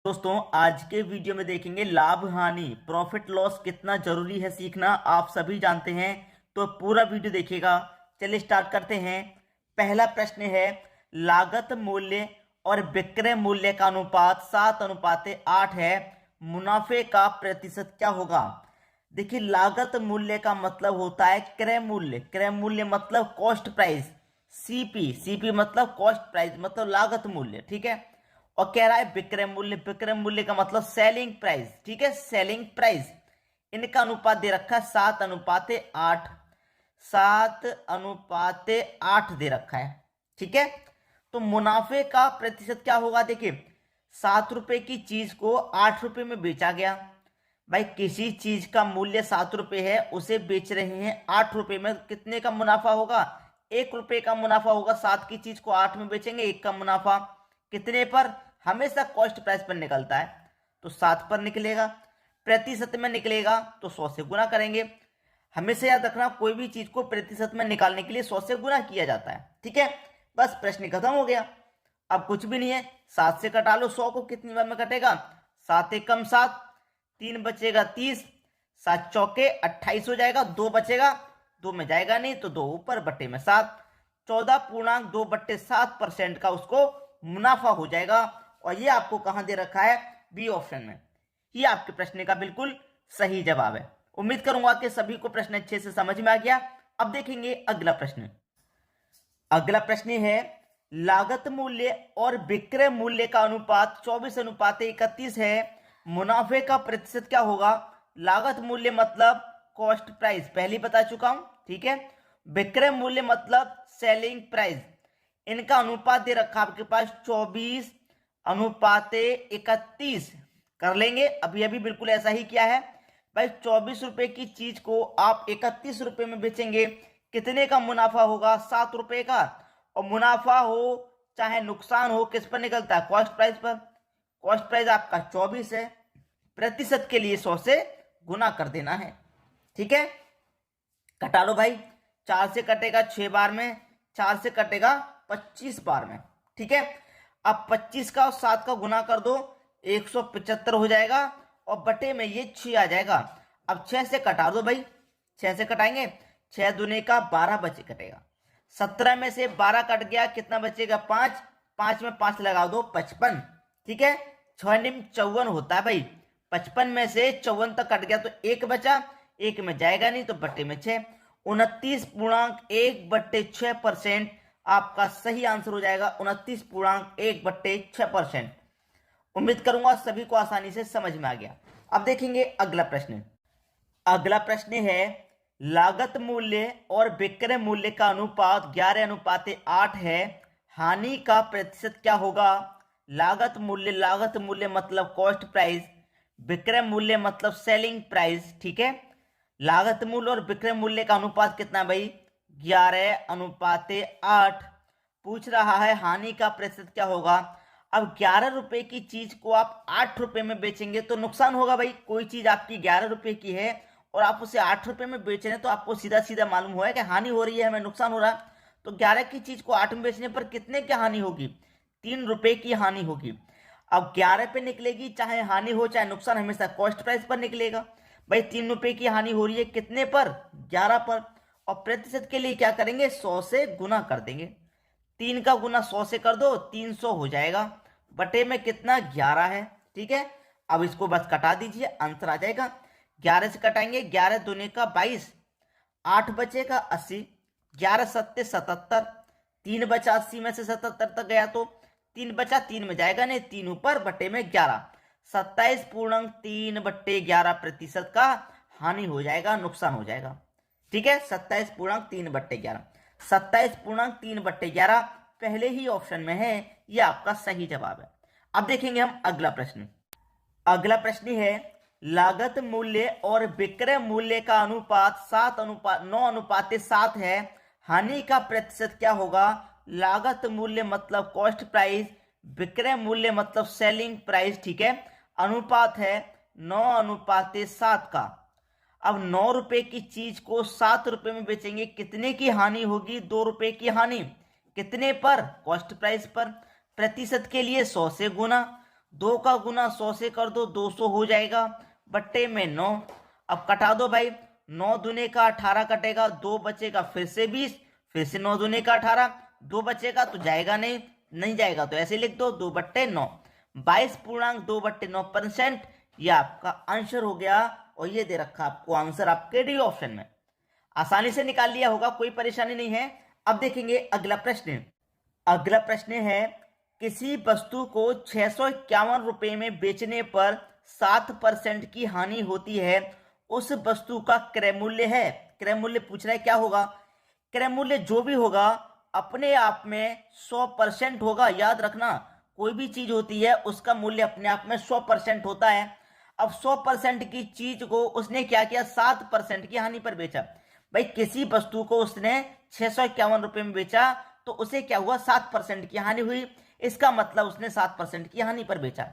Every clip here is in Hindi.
दोस्तों आज के वीडियो में देखेंगे लाभ हानि प्रॉफिट लॉस कितना जरूरी है सीखना आप सभी जानते हैं। तो पूरा वीडियो देखिएगा। चलिए स्टार्ट करते हैं। पहला प्रश्न है, लागत मूल्य और विक्रय मूल्य का अनुपात 7:8 है, मुनाफे का प्रतिशत क्या होगा। देखिए, लागत मूल्य का मतलब होता है क्रय मूल्य। क्रय मूल्य मतलब कॉस्ट प्राइस। सीपी मतलब कॉस्ट प्राइस मतलब लागत मूल्य, ठीक है। और कह रहा है विक्रय मूल्य। विक्रय मूल्य का मतलब सेलिंग प्राइस, ठीक है, सेलिंग प्राइस। इनका अनुपात दे रखा है 7:8। 7:8 दे रखा है, ठीक है। तो मुनाफे का प्रतिशत क्या होगा। देखिए, 7 रुपए की चीज को 8 रुपए में बेचा गया। भाई किसी चीज का मूल्य 7 रुपए है, उसे बेच रहे हैं 8 रुपए में, कितने का मुनाफा होगा। 1 रुपए का मुनाफा होगा। 7 की चीज को 8 में बेचेंगे, 1 का मुनाफा। कितने पर, हमेशा कॉस्ट प्राइस पर निकलता है, तो 7 पर निकलेगा। प्रतिशत में निकलेगा तो 100 से गुना करेंगे। हमेशा याद रखना, कोई भी चीज को प्रतिशत में निकालने के लिए 100 से गुना किया जाता है, ठीक है। बस प्रश्न खत्म हो गया। अब कुछ भी नहीं है, 7 से कटा लो। 100 को कितनी बार में कटेगा, 7 एकम 7, 3 बचेगा 30, 7 चौके 28 हो जाएगा। 2 बचेगा, 2 में जाएगा नहीं तो 2 ऊपर बट्टे में 7, 14.2/7% का उसको मुनाफा हो जाएगा। और ये आपको कहां दे रखा है, बी ऑप्शन में। ये आपके प्रश्न का बिल्कुल सही जवाब है। उम्मीद करूंगा कि सभी को प्रश्न अच्छे से समझ में आ गया। अब देखेंगे अगला प्रश्न। अगला प्रश्न है, लागत मूल्य और विक्रय मूल्य का अनुपात 24:31 है, मुनाफे का प्रतिशत क्या होगा। लागत मूल्य मतलब कॉस्ट प्राइस, पहले बता चुका हूं, ठीक है। विक्रय मूल्य मतलब सेलिंग प्राइस। इनका अनुपात दे रखा आपके पास 24:31 कर लेंगे। अभी अभी बिल्कुल ऐसा ही किया है। भाई 24 रुपए की चीज को आप 31 रुपए में बेचेंगे, कितने का मुनाफा होगा, 7 रुपए का। और मुनाफा हो चाहे नुकसान हो, किस पर निकलता है, कॉस्ट प्राइस पर। कॉस्ट प्राइस आपका 24 है। प्रतिशत के लिए 100 से गुना कर देना है, ठीक है। कटा लो भाई। 4 से कटेगा 6 बार में, 4 से कटेगा 25 बार में, ठीक है। अब 25 का और 7 का गुना कर दो, 175 हो जाएगा। और बटे में ये 6 आ जाएगा। अब 6 से कटा दो भाई, 6 से कटाएंगे, 6 दूने का 12 बचे कटेगा। 17 में से 12 कट गया, कितना बचेगा, 5। 5 में 5 लगा दो, 55, ठीक है। 6×54 होता है भाई। 55 में से 54 तक कट गया तो 1 बचा, 1 में जाएगा नहीं तो बट्टे में 6। 29.1/6% आपका सही आंसर हो जाएगा। 29.1/6%। उम्मीद करूंगा सभी को आसानी से समझ में आ गया। अब देखेंगे अगला प्रश्न। अगला प्रश्न है, लागत मूल्य और विक्रय मूल्य का अनुपात 11:8 है, हानि का प्रतिशत क्या होगा। लागत मूल्य मतलब कॉस्ट प्राइस, विक्रय मूल्य मतलब सेलिंग प्राइस, ठीक है। लागत मूल्य और विक्रय मूल्य का अनुपात कितना भाई, 11:8। पूछ रहा है हानि का प्रतिशत क्या होगा। अब 11 रुपए की चीज को आप 8 रुपए में बेचेंगे तो नुकसान होगा भाई। कोई चीज आपकी 11 रुपए की है और आप उसे 8 रुपए में बेच रहे हैं तो आपको सीधा सीधा मालूम हुआ है कि हानि हो रही है, हमें नुकसान हो रहा है। तो 11 की चीज को 8 में बेचने पर कितने की हानि होगी, 3 रुपए की हानि होगी। अब 11 पे निकलेगी, चाहे हानि हो चाहे नुकसान, हमेशा कॉस्ट प्राइस पर निकलेगा। भाई 3 रुपए की हानि हो रही है, कितने पर, 11 पर। और प्रतिशत के लिए क्या करेंगे, 100 से गुना कर देंगे। 3 का गुना 100 से कर दो, 300 हो जाएगा। बटे में कितना, 11 है, ठीक है। अब इसको बस कटा दीजिए, आंसर आ जाएगा। 11 से कटाएंगे, 11 दूने का 22, 8 बचेगा 80, 11 सत्ते 77, 3 बचा 80 में से 77 तक गया तो 3 बचा, 3 में जाएगा नहीं, 3 ऊपर बटे में 11, 27.3/11% का हानि हो जाएगा, नुकसान हो जाएगा, ठीक है। 27.3/11, 27.3/11 पहले ही ऑप्शन में है, यह आपका सही जवाब है। अब देखेंगे हम अगला प्रश्न। अगला प्रश्न है, लागत मूल्य और विक्रय मूल्य का अनुपात 9:7 है, हानि का प्रतिशत क्या होगा। लागत मूल्य मतलब कॉस्ट प्राइस, विक्रय मूल्य मतलब सेलिंग प्राइस, ठीक है। अनुपात है 9:7 का। अब 9 रुपए की चीज को 7 रुपए में बेचेंगे, कितने की हानि होगी, 2 रुपए की हानि। कितने पर, कॉस्ट प्राइस पर। प्रतिशत के लिए 100 से गुना, 2 का गुना 100 से कर दो, 200 हो जाएगा, बट्टे में 9। अब कटा दो भाई, 9 दूने का 18 कटेगा, 2 बचेगा, फिर से 20, फिर से 9 दूने का 18, 2 बचेगा तो जाएगा नहीं, नहीं जाएगा तो ऐसे लिख दो 2/9, 22.2/9%। यह आपका आंसर हो गया और ये दे रखा आपको आंसर आपके डी ऑप्शन में। आसानी से निकाल लिया होगा, कोई परेशानी नहीं है। अब देखेंगे अगला प्रश्न। अगला प्रश्न है, किसी वस्तु को 651 रुपए में बेचने पर 7% की हानि होती है, उस वस्तु का क्रय मूल्य है। क्रय मूल्य पूछ रहा है, क्या होगा? क्रय मूल्य जो भी होगा अपने आप में 100% होगा। याद रखना, कोई भी चीज होती है उसका मूल्य अपने आप में 100% होता है। अब 100% की चीज को उसने क्या किया, 7% की हानि पर बेचा। भाई किसी वस्तु को उसने 651 रुपए में बेचा तो उसे क्या हुआ, 7% की हानि हुई। इसका मतलब उसने 7% की हानि पर बेचा।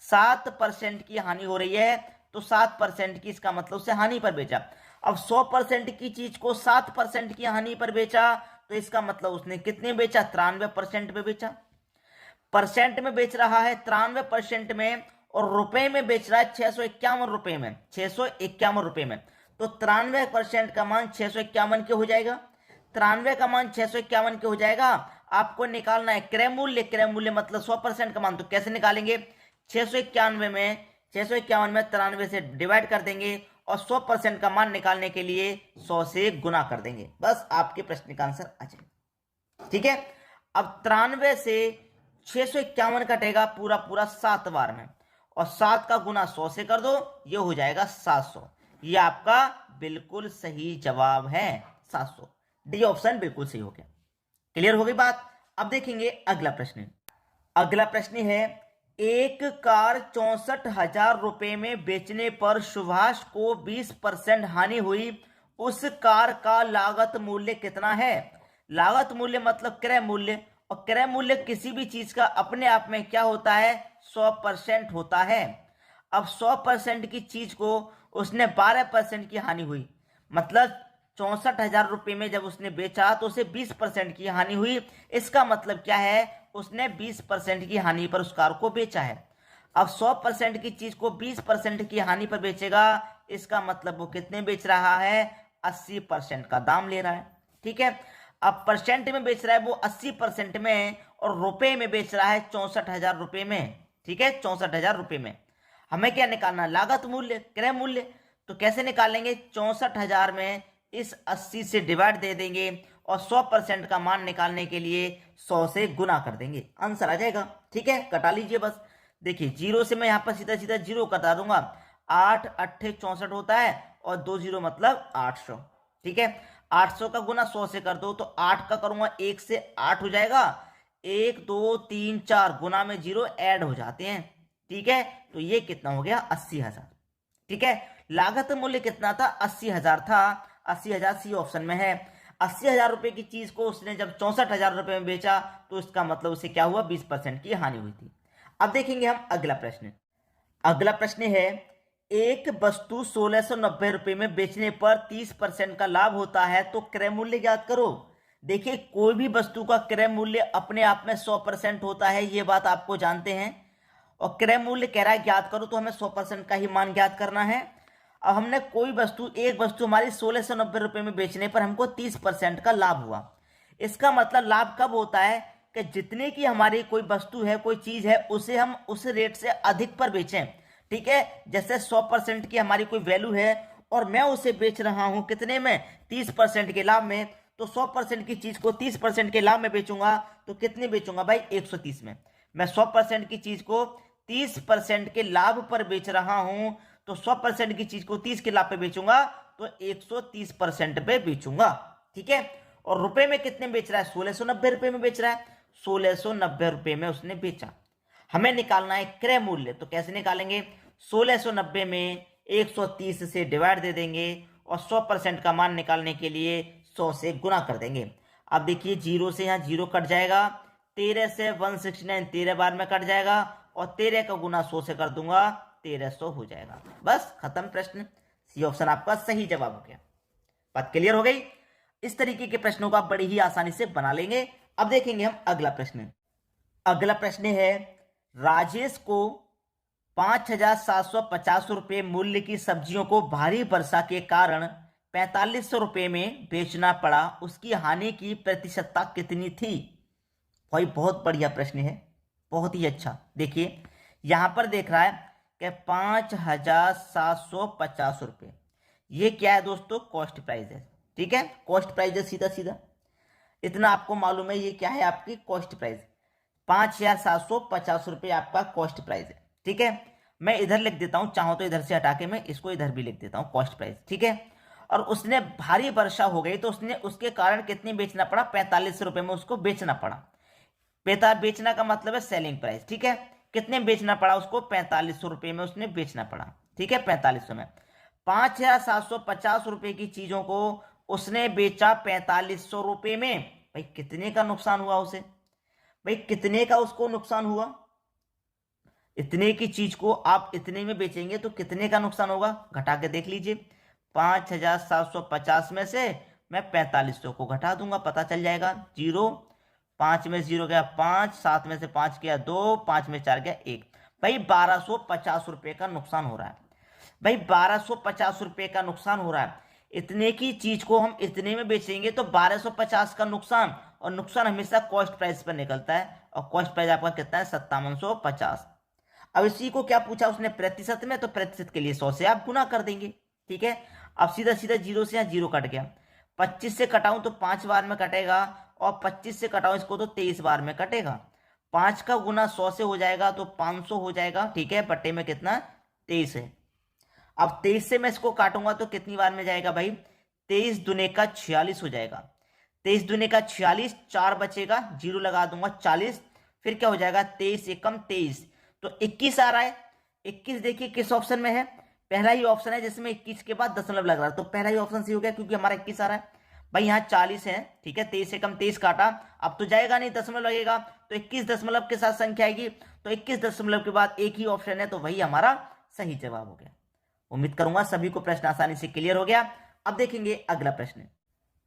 7% की हानि हो रही है तो 7% की, इसका मतलब उसे हानि पर बेचा। अब 100% की चीज को 7% की हानि पर बेचा तो इसका मतलब उसने कितने बेचा, 93% में बेचा। परसेंट में बेच रहा है 93% में, और रुपए में बेच रहा है 651 रुपए में, 651 रुपए में। तो 93% का मान 651 के हो जाएगा। 93 का मान 651 के हो जाएगा। आपको निकालना है क्रय मूल्य। क्रय मूल्य मतलब 100% का मान। तो कैसे निकालेंगे, 651 में 93 से डिवाइड कर देंगे और 100% का मान निकालने के लिए 100 से गुना कर देंगे। बस आपके प्रश्न का आंसर आ जाएगा। ठीक है। अब 93 से 651 कटेगा पूरा पूरा 7 बार में, और 7 का गुना 100 से कर दो, ये हो जाएगा 700। ये आपका बिल्कुल सही जवाब है, 700। डी ऑप्शन बिल्कुल सही हो गया। क्लियर हो गई बात। अब देखेंगे अगला प्रश्न। अगला प्रश्न है, एक कार 64,000 रुपए में बेचने पर सुभाष को 20% हानि हुई, उस कार का लागत मूल्य कितना है? लागत मूल्य मतलब क्रय मूल्य, और क्रय मूल्य किसी भी चीज का अपने आप में क्या होता है, 100% होता है। अब 100% की चीज को उसने 12% की हानि हुई, मतलब 64,000 रुपए में जब उसने बेचा तो उसे 20% की हानि हुई। इसका मतलब क्या है, उसने 20% की हानि पर उस कार को बेचा है। अब 100% की चीज को 20% की हानि पर बेचेगा, इसका मतलब वो कितने बेच रहा है, 80% का दाम ले रहा है। ठीक है। अब परसेंट में बेच रहा है वो 80% में, और रुपए में बेच रहा है 64,000 रुपए में। ठीक है, 64,000 रुपए में। हमें क्या निकालना, लागत मूल्य, क्रय मूल्य। तो कैसे निकालेंगे, 64,000 में इस 80 से डिवाइड दे देंगे और 100% का मान निकालने के लिए 100 से गुना कर देंगे, आंसर आ जाएगा। ठीक है, कटा लीजिए बस। देखिए 0 से मैं यहाँ पर सीधा सीधा 0 कटा दूंगा। 8 8 64 होता है, और 2 0 मतलब 800। ठीक है, 800 का गुना 100 से कर दो, तो 8 का करूंगा 1 से 8 हो जाएगा। 1 2 3 4 गुना में 0 ऐड हो जाते हैं। ठीक है, तो ये कितना हो गया, 80,000। ठीक है, लागत मूल्य कितना था, 80,000 था। 80,000 सी ऑप्शन में है। 80,000 रुपए की चीज को उसने जब 64,000 रुपए में बेचा तो इसका मतलब उसे क्या हुआ, 20% की हानि हुई थी। अब देखेंगे हम अगला प्रश्न। अगला प्रश्न है, एक वस्तु 1690 रुपए में बेचने पर 30% का लाभ होता है, तो क्रय मूल्य ज्ञात करो। देखिए कोई भी वस्तु का क्रय मूल्य अपने आप में 100% होता है, ये बात आपको जानते हैं। और क्रय मूल्य कह रहा है ज्ञात करो, तो हमें 100% का ही मान ज्ञात करना है। अब हमने कोई वस्तु, एक वस्तु हमारी 1690 रुपए में बेचने पर हमको 30% का लाभ हुआ। इसका मतलब लाभ कब होता है, कि जितने की हमारी कोई वस्तु है, कोई चीज है, उसे हम उस रेट से अधिक पर बेचें। ठीक है, जैसे 100% की हमारी कोई वैल्यू है और मैं उसे बेच रहा हूं कितने में, 30% के लाभ में। तो 100% की चीज को 30% के लाभ में बेचूंगा तो कितने बेचूंगा भाई, 130 में। मैं 100% की चीज को 30% के लाभ पर बेच रहा हूं, तो 100% की चीज को 30 के लाभ पे बेचूंगा तो 130% पे बेचूंगा। ठीक है, और रुपए में कितने बेच रहा है, 1690 रुपए में बेच रहा है। 1690 रुपए में उसने बेचा। हमें निकालना है क्रय मूल्य, तो कैसे निकालेंगे, 1690 में 130 से डिवाइड दे देंगे और 100% का मान निकालने के लिए 100 से गुना कर देंगे। अब देखिए 0 से यहाँ 0 कट जाएगा, 13 से 169 13 बार में कट जाएगा, और 13 का गुना 100 से कर दूंगा, 1300 हो जाएगा। बस खत्म प्रश्न। सी ऑप्शन आपका सही जवाब हो गया। बात क्लियर हो गई। इस तरीके के प्रश्नों को आप बड़ी ही आसानी से बना लेंगे। अब देखेंगे हम अगला प्रश्न। अगला प्रश्न है, राजेश को ₹5,750 मूल्य की सब्जियों को भारी वर्षा के कारण ₹4500 में बेचना पड़ा, उसकी हानि की प्रतिशतता कितनी थी? भाई बहुत बढ़िया प्रश्न है, बहुत ही अच्छा। देखिए यहां पर देख रहा है कि ₹5,750, ये क्या है दोस्तों? कॉस्ट प्राइस है। ठीक है, कॉस्ट प्राइस है सीधा सीधा, इतना आपको मालूम है। ये क्या है? आपकी कॉस्ट प्राइस। ₹5,750 आपका कॉस्ट प्राइस है। ठीक है, मैं इधर लिख देता हूं, चाहो तो इधर से हटा के मैं इसको इधर भी लिख देता हूं, कॉस्ट प्राइस। ठीक है, और उसने भारी वर्षा हो गई तो उसने उसके कारण कितने बेचना पड़ा? ₹4500 में उसको बेचना पड़ा। बेचना का मतलब है सेलिंग प्राइस। ठीक है, कितने बेचना पड़ा उसको? ₹4500 में उसने बेचना पड़ा। ठीक है, 4500 में। ₹5,750 की चीजों को उसने बेचा ₹4500 में। भाई कितने का नुकसान हुआ उसे? भाई कितने का उसको नुकसान हुआ? इतने की चीज को आप इतने में बेचेंगे तो कितने का नुकसान होगा? घटा के देख लीजिए। 5,750 में से मैं 4500 को घटा दूंगा, पता चल जाएगा। 0, 5 में 0 गया 5, 7 में से 5 गया 2, 5 में 4 गया 1। भाई ₹1250 का नुकसान हो रहा है। भाई ₹1250 का नुकसान हो रहा है। इतने की चीज को हम इतने में बेचेंगे तो 1250 का नुकसान, और नुकसान हमेशा कॉस्ट प्राइस पर निकलता है, और कॉस्ट प्राइस आपका कितना है? 5750। अब इसी को क्या पूछा उसने? प्रतिशत में, तो प्रतिशत के लिए 100 से आप गुना कर देंगे। ठीक है, अब सीधा सीधा 0 से यहाँ 0 कट गया। 25 से कटाऊं तो 5 बार में कटेगा, और 25 से कटाऊं इसको तो 23 बार में कटेगा। 5 का गुना 100 से हो जाएगा तो 500 हो जाएगा। ठीक है, बट्टे में कितना? 23 है। अब 23 से मैं इसको काटूंगा तो कितनी बार में जाएगा भाई? 23 दूने का 46 हो जाएगा। 23 दूने का 46, 4 बचेगा, 0 लगा दूंगा 40, फिर क्या हो जाएगा? 23 एकम 23, तो 21 आ रहा है। 21 देखिए किस ऑप्शन में है? पहला ही ऑप्शन है जिसमें 21 के बाद दशमलव लग रहा है, तो पहला ही ऑप्शन सही हो गया क्योंकि हमारा 21 आ रहा है। भाई यहाँ 40 है। ठीक है, 23 एकम 23 काटा, अब तो जाएगा नहीं, दशमलव लगेगा, तो 21 दशमलव के साथ संख्या आएगी, तो 21 दशमलव के बाद एक ही ऑप्शन है, तो वही हमारा सही जवाब हो गया। उम्मीद करूंगा सभी को प्रश्न आसानी से क्लियर हो गया। अब देखेंगे अगला प्रश्न।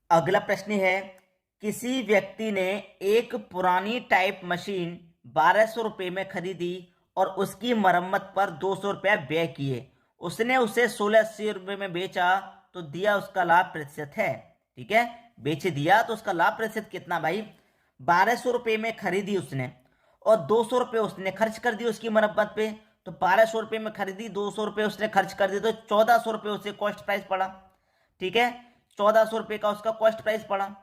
अगला प्रश्न है, किसी व्यक्ति ने एक पुरानी टाइप मशीन ₹1200 में खरीदी और उसकी मरम्मत पर ₹200 व्यय किए। उसने उसे ₹1680 में बेचा, तो दिया उसका लाभ प्रतिशत है। ठीक है, बेच दिया तो उसका लाभ प्रतिशत कितना भाई? ₹1200 में खरीदी उसने और ₹200 उसने खर्च कर दिए उसकी मरम्मत पे, तो ₹1200 में खरीदी, ₹200 उसने खर्च कर दिए, तो ₹1400 उसे कॉस्ट प्राइस पड़ा। ठीक है, ₹1400 का उसका कॉस्ट प्राइस पड़ा।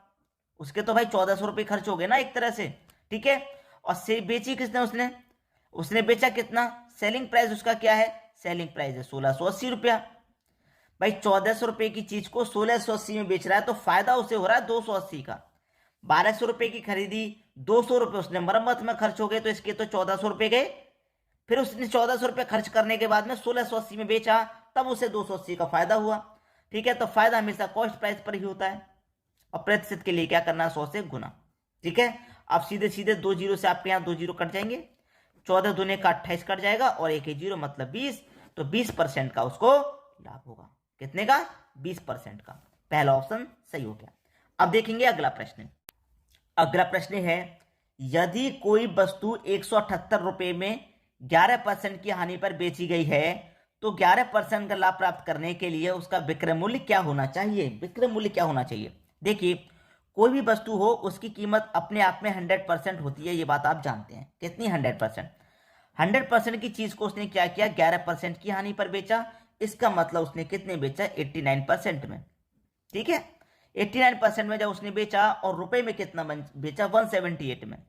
उसके तो भाई ₹1400 खर्च हो गए ना एक तरह से। ठीक है, और से बेची किसने? उसने बेचा कितना? सेलिंग प्राइस उसका क्या है? सेलिंग प्राइस है ₹1680। भाई ₹1400 की चीज को 1680 में बेच रहा है, तो फायदा उसे हो रहा है 280 का। ₹1200 की खरीदी, ₹200 उसने मरम्मत में खर्च हो गए, तो इसके तो ₹1400 गए। फिर उसने ₹1400 खर्च करने के बाद में 1680 में बेचा, तब उसे 280 का फायदा हुआ। ठीक है, तो फायदा हमेशा कॉस्ट प्राइस पर ही होता है, और प्रतिशत के लिए क्या करना है? 100 से गुना। ठीक है, अब सीधे सीधे 2 जीरो से आपके यहाँ 2 जीरो कट जाएंगे, 14 दूने का 28 कट जाएगा, और एक 0 मतलब 20, तो 20% का उसको लाभ होगा। कितने का? 20% का। पहला ऑप्शन सही हो गया। अब देखेंगे अगला प्रश्न। अगला प्रश्न है, यदि कोई वस्तु ₹178 में 11% की हानि पर बेची गई है, तो 11% का लाभ प्राप्त करने के लिए उसका विक्रय मूल्य क्या होना चाहिए? विक्रय मूल्य क्या होना चाहिए? देखिए, कोई भी वस्तु हो उसकी कीमत अपने आप में 100% होती है, ये बात आप जानते हैं। कितनी? 100%। 100% की चीज को उसने क्या किया? 11% की हानि पर बेचा। इसका मतलब उसने कितने बेचा? 89% में। ठीक है, 89% में जब उसने बेचा, और रुपए में कितना बेचा? 178 में।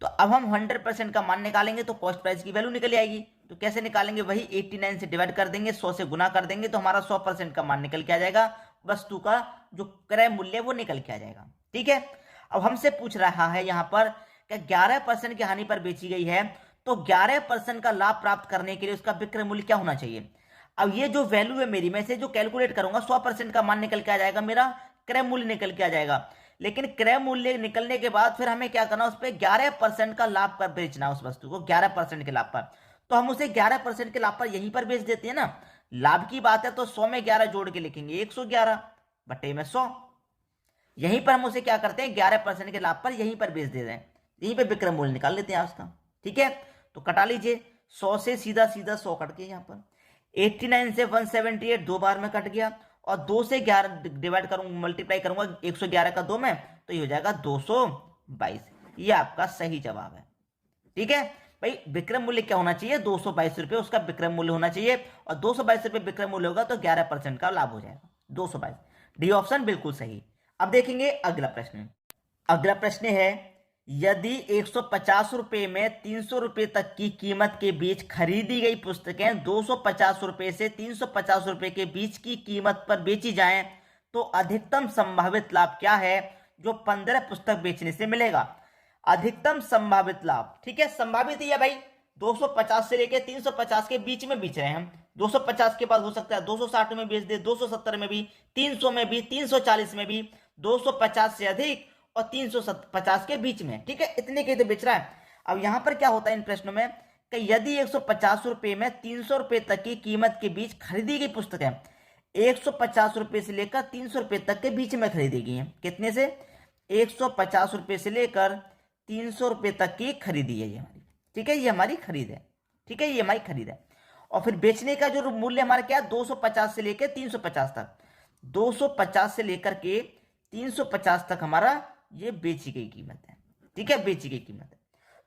तो अब हम 100% का मान निकालेंगे तो कॉस्ट प्राइस की वैल्यू निकल आएगी। तो कैसे निकालेंगे? वही 89 से डिवाइड कर देंगे, 100 से गुना कर देंगे, तो हमारा 100% का मान निकल के आ जाएगा। वस्तु का जो क्रय मूल्य वो निकल के आ जाएगा। ठीक है, अब हमसे पूछ रहा है यहाँ पर कि 11% की हानि पर बेची गई है, तो 11% का लाभ प्राप्त करने के लिए उसका विक्रय मूल्य क्या होना चाहिए? अब ये जो वैल्यू है मेरी, मैं से जो कैलकुलेट करूंगा 100% का मान निकल के आ जाएगा, मेरा क्रय मूल्य निकल के आ जाएगा। लेकिन क्रय मूल्य निकलने के बाद फिर हमें क्या करना? उस पर 11% का लाभ पर बेचना, उस वस्तु को 11% के लाभ पर। तो हम उसे 11% के लाभ पर यहीं पर बेच देते हैं ना। लाभ की बात है तो 100 में 11 जोड़ के लिखेंगे, 111 बटे में 100। यहीं पर हम उसे क्या करते हैं? 11% के लाभ पर यहीं पर बेच दे रहे हैं, यहीं पर विक्रय मूल्य निकाल लेते हैं उसका। ठीक है, तो कटा लीजिए, 100 से सीधा सीधा 100 कट गया, यहाँ पर 89 से 178 दो बार में कट गया, और 2 से 11 डिवाइड करूंगा, मल्टीप्लाई करूंगा 111 का 2 में, तो ये हो जाएगा 222। ये आपका सही जवाब है। ठीक है भाई, विक्रय मूल्य क्या होना चाहिए? 222 रुपये उसका विक्रय मूल्य होना चाहिए, और 222 रुपये विक्रय मूल्य होगा तो 11% का लाभ हो जाएगा, 222। डी ऑप्शन बिल्कुल सही। अब देखेंगे अगला प्रश्न। अगला प्रश्न है, यदि 150 रुपये में 300 रुपये तक की कीमत के बीच खरीदी गई पुस्तकें 250 रुपये से 350 रुपये के बीच की कीमत पर बेची जाएं, तो अधिकतम संभावित लाभ क्या है जो 15 पुस्तक बेचने से मिलेगा? अधिकतम संभावित लाभ, ठीक है, संभावित ही है भाई, 250 से लेके 350 के बीच में बेच रहे हैं हम। 250 के बाद हो सकता है 260 में बेच दे, 270 में भी, 300 में भी, 340 में भी, 250 से अधिक और 350 के बीच में, ठीक है, इतने के तो बेच रहा है। अब यहां पर क्या होता है इन प्रश्नों में कि यदि 150 रुपये में 300 रुपये तक की कीमत के बीच खरीदी गई पुस्तकें 150 रुपये से लेकर 300 रुपये तक के बीच में खरीदी गई हैं, कितने से? 150 रुपये से लेकर 300 रुपये तक की खरीदी है ये हमारी, ठीक है, ये हमारी खरीद है, ठीक है, ये हमारी खरीद है। और फिर बेचने का जो मूल्य हमारा क्या है? 250 से लेकर 350 तक, 250 से लेकर के 350 तक हमारा ये बेची गई कीमत है, ठीक है, बेची गई कीमत है।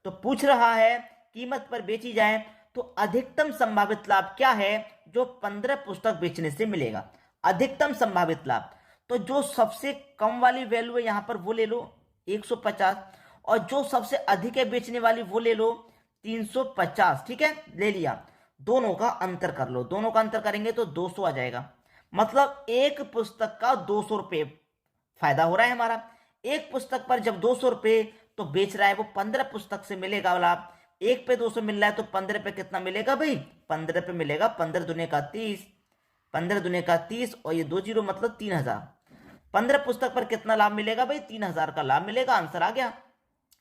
तो पूछ रहा है कीमत पर बेची जाए तो अधिकतम संभावित लाभ क्या है जो 15 पुस्तक बेचने से मिलेगा? अधिकतम संभावित लाभ, तो जो सबसे कम वाली वैल्यू है यहां पर वो ले लो 150, और जो सबसे अधिक है बेचने वाली वो ले लो 350, ठीक है, ले लिया। दोनों का अंतर कर लो, दोनों का अंतर करेंगे तो 200 आ जाएगा, मतलब एक पुस्तक का 200 रुपये फायदा हो रहा है हमारा। एक पुस्तक पर जब 200 रुपये तो बेच रहा है वो 15 पुस्तक से मिलेगा लाभ। एक पे 200 मिल रहा है तो 15 पे कितना मिलेगा भाई? 15 पे मिलेगा 15 दूने का 30, 15 दूने का 30 और ये 2 जीरो मतलब 3000। 15 पुस्तक पर कितना लाभ मिलेगा भाई? 3000 का लाभ मिलेगा। आंसर आ गया,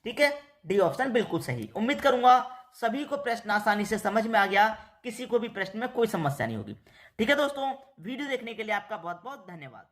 ठीक है, डी ऑप्शन बिल्कुल सही। उम्मीद करूंगा सभी को प्रश्न आसानी से समझ में आ गया, किसी को भी प्रश्न में कोई समस्या नहीं होगी। ठीक है दोस्तों, वीडियो देखने के लिए आपका बहुत बहुत धन्यवाद।